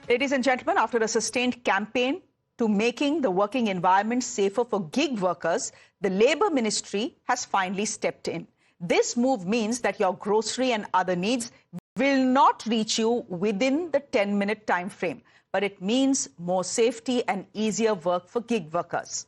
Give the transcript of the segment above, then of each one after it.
Ladies and gentlemen, after a sustained campaign to making the working environment safer for gig workers, the Labour Ministry has finally stepped in. This move means that your grocery and other needs will not reach you within the 10-minute time frame, but it means more safety and easier work for gig workers.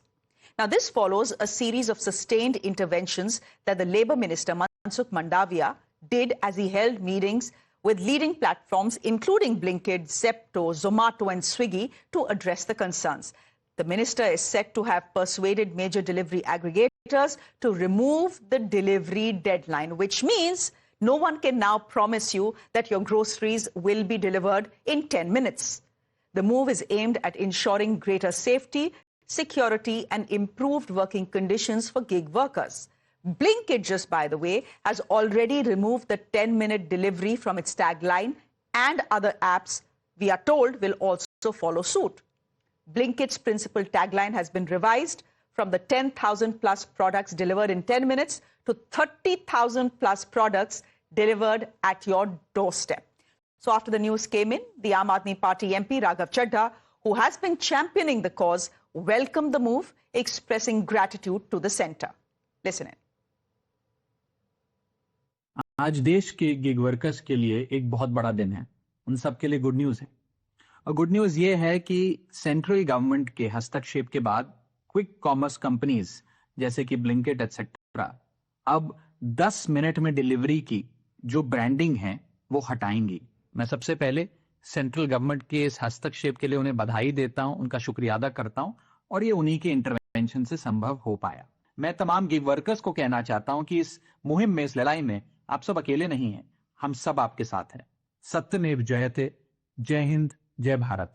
Now, this follows a series of sustained interventions that the Labour Minister, Mansukh Mandaviya, did as he held meetings with leading platforms including Blinkit, Zepto, Zomato and Swiggy to address the concerns. The minister is said to have persuaded major delivery aggregators to remove the delivery deadline, which means no one can now promise you that your groceries will be delivered in 10 minutes. The move is aimed at ensuring greater safety, security and improved working conditions for gig workers. Blinkit, just by the way, has already removed the 10-minute delivery from its tagline, and other apps, we are told, will also follow suit. Blinkit's principal tagline has been revised from the 10,000 plus products delivered in 10 minutes to 30,000 plus products delivered at your doorstep. So after the news came in, the Aam Aadmi Party MP Raghav Chadha, who has been championing the cause, welcomed the move, expressing gratitude to the centre. Listen in. आज देश के gig workers के लिए एक बहुत बड़ा दिन है। उन सब के लिए गुड न्यूज है। और गुड न्यूज ये है कि सेंट्रल गवर्नमेंट के हस्तक्षेप के बाद क्विक कॉमर्स कंपनीज जैसे कि ब्लिंकिट एटसेट्रा अब 10 मिनट में डिलीवरी की जो ब्रांडिंग है वो हटाएंगी। मैं सबसे पहले सेंट्रल गवर्नमेंट के इस हस्तक्षेप के लिए उन्हें बधाई देता हूं, उनका शुक्रिया अदा करता हूं और ये उन्हीं के इंटरवेंशन से संभव हो पाया। मैं तमाम गिग वर्कर्स को कहना चाहता हूं कि इस मुहिम में, इस लड़ाई में आप सब अकेले नहीं हैं, हम सब आपके साथ हैं। सत्यमेव जयते। जय हिंद, जय Bharat.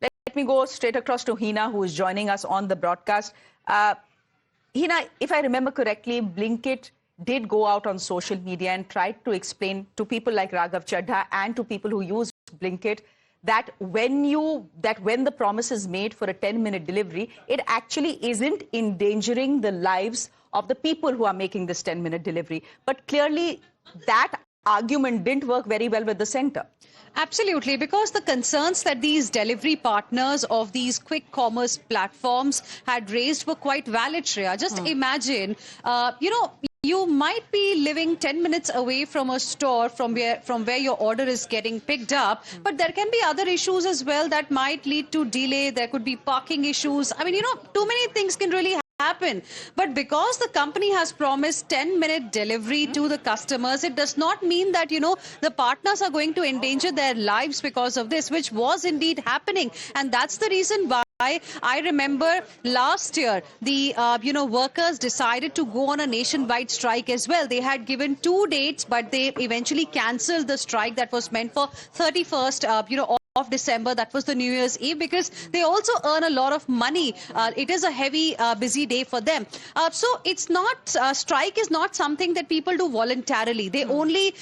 Let me go straight across to Hina, who is joining us on the broadcast. Hina, if I remember correctly, Blinkit did go out on social media and tried to explain to people like Raghav Chadha and to people who use Blinkit that when the promise is made for a 10-minute delivery, it actually isn't endangering the lives of the people who are making this 10-minute delivery. But clearly, that argument didn't work very well with the centre. Absolutely, because the concerns that these delivery partners of these quick commerce platforms had raised were quite valid, Shreya. Just imagine, you might be living 10 minutes away from a store from where your order is getting picked up, but there can be other issues as well that might lead to delay. There could be parking issues. I mean, too many things can really happen. But because the company has promised 10-minute delivery to the customers, it does not mean that, the partners are going to endanger their lives because of this, which was indeed happening. And that's the reason why I remember last year, the workers decided to go on a nationwide strike as well. They had given 2 dates, but they eventually cancelled the strike that was meant for 31st, of December. That was the New Year's Eve, because they also earn a lot of money. It is a heavy, busy day for them. So it's not, strike is not something that people do voluntarily. They only,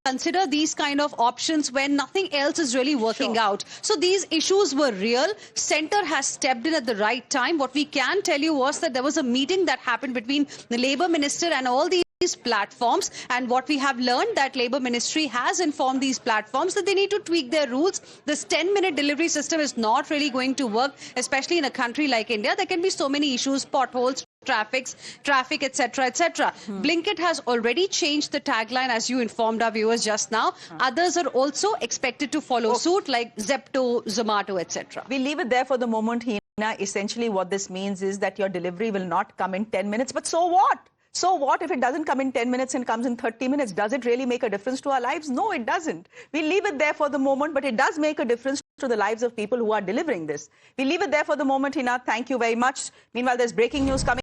consider these kind of options when nothing else is really working out. So these issues were real. Centre has stepped in at the right time. What we can tell you was that there was a meeting that happened between the Labour Minister and all these platforms, and what we have learned that Labour Ministry has informed these platforms that they need to tweak their rules. This 10-minute delivery system is not really going to work, especially in a country like India. There can be so many issues, potholes, traffic, etc., etc. Blinkit has already changed the tagline, as you informed our viewers just now. Others are also expected to follow suit, like Zepto, Zomato, etc. We leave it there for the moment, Hina. Essentially, what this means is that your delivery will not come in 10 minutes. But so what? So what if it doesn't come in 10 minutes and comes in 30 minutes? Does it really make a difference to our lives? No, it doesn't. We leave it there for the moment, but it does make a difference to the lives of people who are delivering this. We leave it there for the moment, Hina. Thank you very much. Meanwhile, there's breaking news coming.